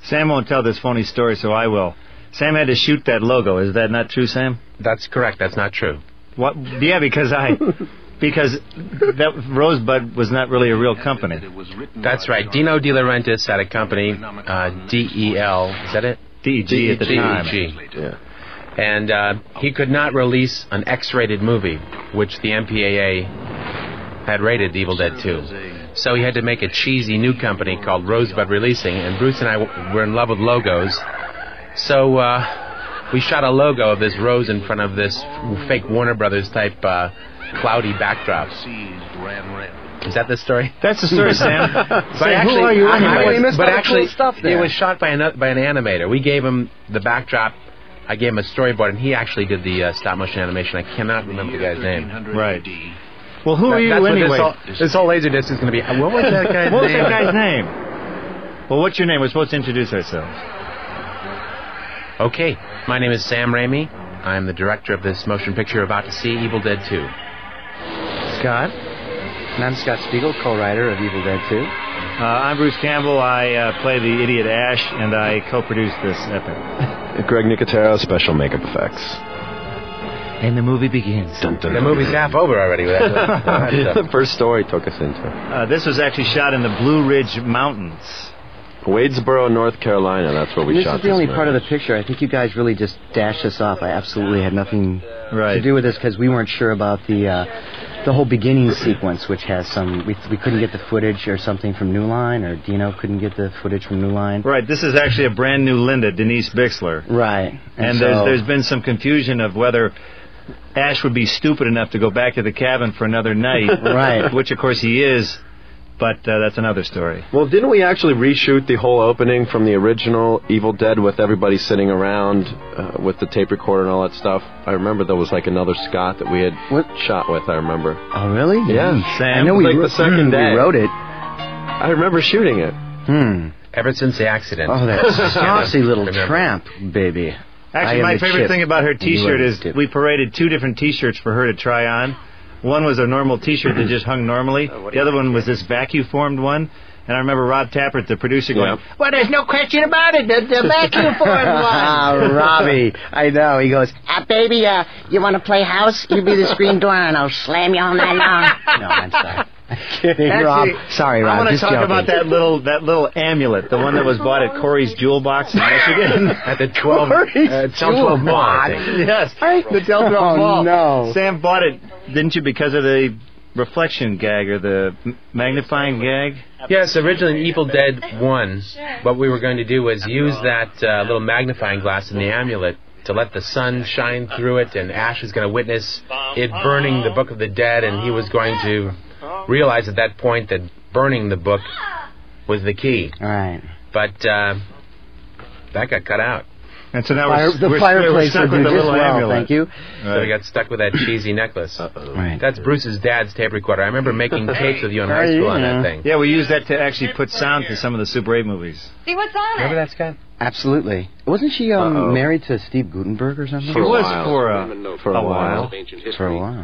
Sam won't tell this phony story, so I will. Sam had to shoot that logo. Is that not true, Sam? That's correct. That's not true. What? Yeah, because that Rosebud was not really a real company. That's right. Dino De Laurentiis had a company, DEL. Is that it? DEG at the time. DEG. Yeah. And he could not release an X-rated movie, which the MPAA had rated Evil Dead 2. So he had to make a cheesy new company called Rosebud Releasing, and Bruce and I were in love with logos. So we shot a logo of this rose in front of this fake Warner Brothers type cloudy backdrop. Is that the story? That's the story, Sam. But actually, who are you anyway? But actually, cool stuff there. It was shot by an animator. We gave him the backdrop. I gave him a storyboard, and he actually did the stop-motion animation. I cannot remember the guy's name. Right. Well, who are you anyway? This whole Laserdisc is going to be... What was that guy's name? What was that guy's name? Well, what's your name? We're supposed to introduce ourselves. Okay. My name is Sam Raimi. I'm the director of this motion picture you're about to see, Evil Dead 2. Scott? And I'm Scott Spiegel, co-writer of Evil Dead 2. I'm Bruce Campbell. I play the idiot Ash, and I co-produced this epic. Greg Nicotero, special makeup effects. And the movie begins. Dun, dun, the dun. movie's half over already. With that. The first story took us into. This was actually shot in the Blue Ridge Mountains. Wadesboro, North Carolina. That's where we shot This is the only part of the picture. I think you guys really just dashed us off. I absolutely had nothing to do with this because we weren't sure about the whole beginning sequence, which has some... We couldn't get the footage or something from New Line, or Dino couldn't get the footage from New Line. Right. This is actually a brand new Linda, Denise Bixler. Right. And there's been some confusion of whether Ash would be stupid enough to go back to the cabin for another night. Right. Which, of course, he is. But that's another story. Well, didn't we actually reshoot the whole opening from the original Evil Dead with everybody sitting around with the tape recorder and all that stuff? I remember there was like another Scott that we had shot with, I remember. Oh, really? Yeah. Sam? I know the second day. We wrote it. I remember shooting it. Ever since the accident. Oh, that saucy little tramp, baby. Actually, my favorite thing about her T-shirt is we paraded 2 different T-shirts for her to try on. One was a normal T-shirt that just hung normally. The other one was this vacuum-formed one. And I remember Rob Tappert, the producer, going, well, there's no question about it, the vacuum-formed one. Robbie, I know. He goes, baby, you want to play house? You be the screen door and I'll slam you all night long. No, I'm sorry. I'm kidding, Actually, Rob. Sorry, Rob. I want to just talk joking. about that little amulet, the one that was bought at Corey's Jewel Box in Michigan. At the 12 Mall. Yes, the Del 12 Mall. No. Sam bought it, didn't you, because of the reflection gag or the magnifying gag? Yes, originally in Evil Dead 1, what we were going to do was use that little magnifying glass in the amulet to let the sun shine through it, and Ash was going to witness it burning the Book of the Dead, and he was going to realize at that point that burning the book was the key. All right. But that got cut out. And so now the fireplace stuck would with do the just little well, amulet. thank you. So we got stuck with that cheesy necklace. Right. That's Bruce's dad's tape recorder. I remember making tapes with you in high school on that thing. Yeah, we used that to actually put sound to some of the Super 8 movies. See what's on Remember that, Scott? Absolutely. Wasn't she married to Steve Gutenberg or something? She was for a while. For a while.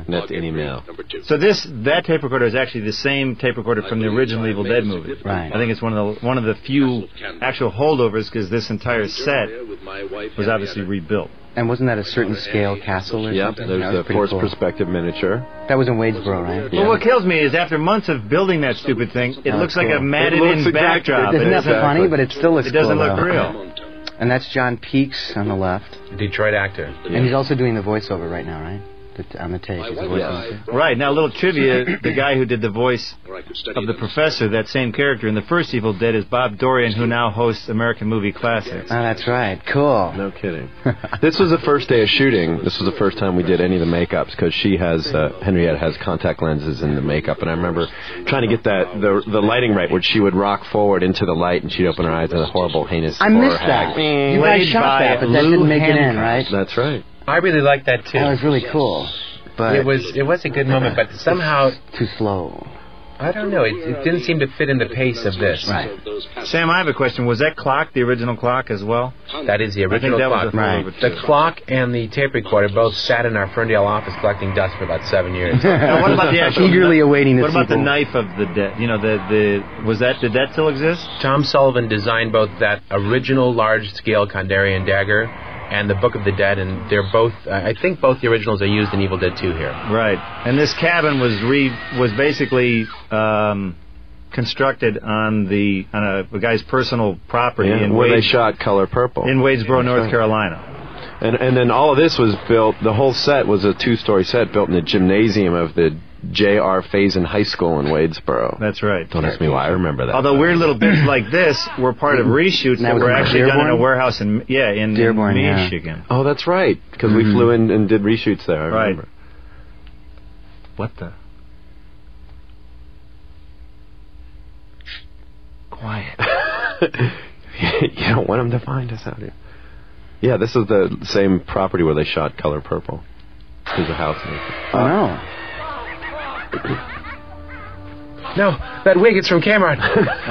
That's email. So that tape recorder is actually the same tape recorder from the original Evil Dead movie. Right. I think it's one of the few actual holdovers because this entire set was obviously rebuilt. And wasn't that a certain scale castle or something? There's the forced perspective miniature. That was in Wadesboro, right? Well, what kills me is after months of building that stupid thing, it looks like a matted-in backdrop. Isn't that funny? But it still looks It doesn't cool, look though. real. And that's John Peaks on the left. Detroit actor. And he's also doing the voiceover right now, right? On the tape. He's the voice on the tape. Right. Now, a little trivia. The guy who did the voice of the professor, that same character in the first Evil Dead, is Bob Dorian, who now hosts American Movie Classics. Oh, that's right. Cool. No kidding. This was the first day of shooting. This was the first time we did any of the makeups because she has, Henriette has contact lenses in the makeup. And I remember trying to get the lighting right where she would rock forward into the light and she'd open her eyes and a horrible, heinous I missed that. You guys shot that, but that didn't make it in, right? That's right. I really liked that too. That was really cool. But it was a good moment, but somehow too slow. I don't know. It didn't seem to fit in the pace of this. Right. Sam, I have a question. Was that clock the original clock as well? That is the original clock. Right. The clock and the tape recorder both sat in our Ferndale office collecting dust for about 7 years. Now, what about the actual eagerly awaiting the What about the sequel? knife of the dead? You know, did that still exist? Tom Sullivan designed both that original large-scale Kandarian dagger and the Book of the Dead, and they're both. I think both the originals are used in Evil Dead 2 here. Right. And this cabin was basically constructed on a guy's personal property where they shot Color Purple in Wadesboro, North Carolina. And then all of this was built. The whole set was a 2-story set built in the gymnasium of the J.R. Faison High School in Wadesboro. That's right. Don't ask me why I remember that. Although weird little bits like this were part of reshoots that were actually done in a warehouse in Dearborn, Michigan. Oh, that's right, because we flew in and did reshoots there. I remember. What the? Quiet. You don't want them to find us out here. Yeah, this is the same property where they shot Color Purple. There's a house. Oh, no. No, that wig, it's from Kmart.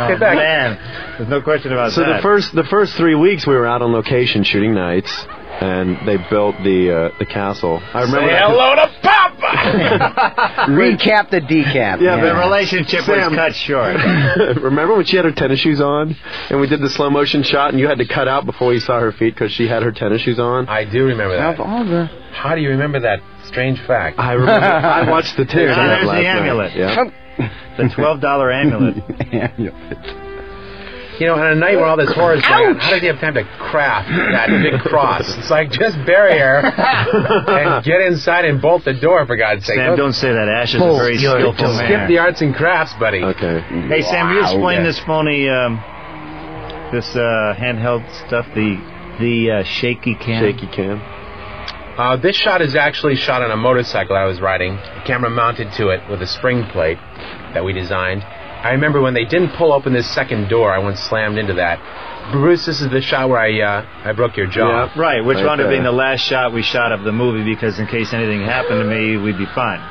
Get back. Man, there's no question about that. So the first 3 weeks we were out on location shooting nights, and they built the castle. I remember. Say hello to Papa. Recap the decap. Yeah, the relationship was cut short. Remember when she had her tennis shoes on, and we did the slow motion shot, and you had to cut out before you saw her feet because she had her tennis shoes on? I do remember that. How do you remember that strange fact? I remember. I watched the tape. There's the amulet. Yeah. The $12 amulet. You know, on a night where all this horror is going on, how did you have time to craft that big cross? It's like, just bury her and get inside and bolt the door, for God's sake. Sam, don't say that. Ash is a very skillful man. Skip the arts and crafts, buddy. Okay. Hey, Sam, will you explain this phony, handheld stuff, the shaky cam? Shaky cam. This shot is actually shot on a motorcycle I was riding, camera mounted to it with a spring plate that we designed. I remember when they didn't pull open this second door, I once slammed into that. Bruce, this is the shot where I broke your jaw. Yeah, right, which wound up being the last shot we shot of the movie because in case anything happened to me, we'd be fine.